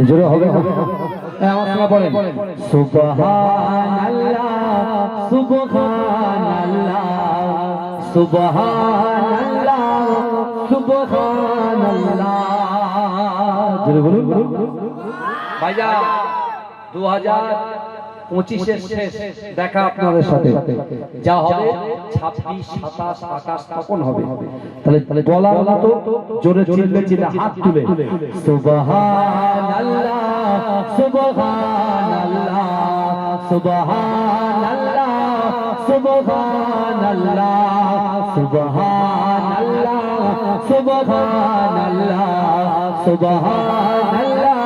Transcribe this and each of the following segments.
জোরে হবে আমার সঙ্গে বলেন সুবহানাল্লাহ সুবহানাল্লাহ সুবহানাল্লাহ সুবহানাল্লাহ জোরে বলুন ভাইয়া 2025 শেষ দেখা আপনাদের সাথে যা হবে 26 27 28 তখন হবে তাহলে বলার মতো জোরে চিল্লে চিল্লে হাত তুলে সুবহানাল্লাহ সুবহানাল্লাহ সুবহানাল্লাহ সুবহানাল্লাহ সুবহানাল্লাহ সুবহানাল্লাহ সুবহানাল্লাহ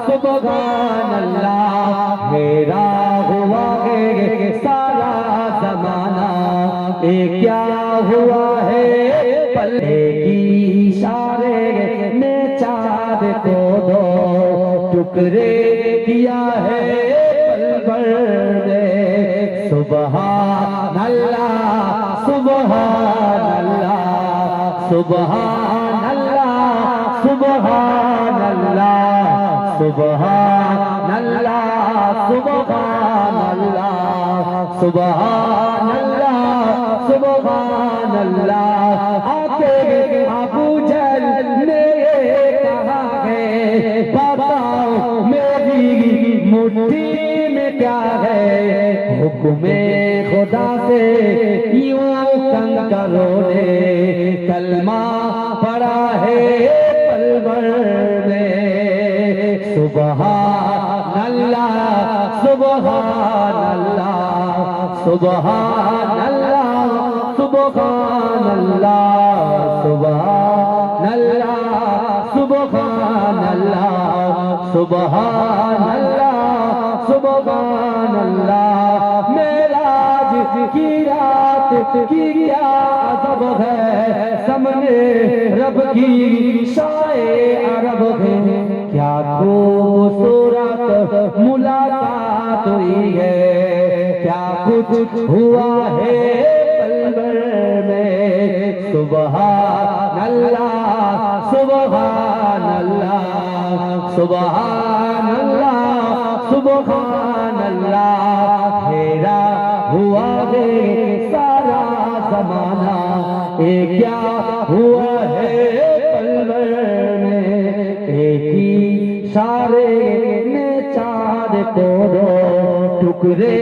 সুবহানাল্লাহ मेरा हुआ है सारा जमाना ये क्या हुआ है पल की इशारे में चाँद को दो टुकड़े किया है पल भर में सुबहानल्लाह सुबहानल्लाह सुबहानल्लाह सुबहानल्लाह सुबहानल्लाह सुबहानल्लाह सुबहानल्लाह सुबहानल्लाह आके अबू जहल ने कहा है बताओ मेरी मुट्ठी में क्या है हुक्मे खुदा से यूं तंग करो ने कलमा पड़ा है पल भर में सुबहानल्लाह सुबहानल्लाह सुबहानल्लाह सुबहानल्लाह सुबहानल्लाह सुबहानल्लाह सुबहानल्लाह सुबहानल्लाह मेराज की रात की क्या अदब है सामने रब की शाए अरब है क्या खूबसूरत मुलाकात हुई है क्या कुछ हुआ है पल भर में सुबहानल्लाह सुबहानल्लाह सुबहानल्लाह सुबहानल्लाह मेरा हुआ है सारा जमाना ये क्या हुआ है पल भर में एक ही सारे ने चाँद को दो टुकड़े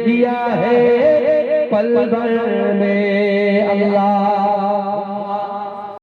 किया है पल भर में अल्लाह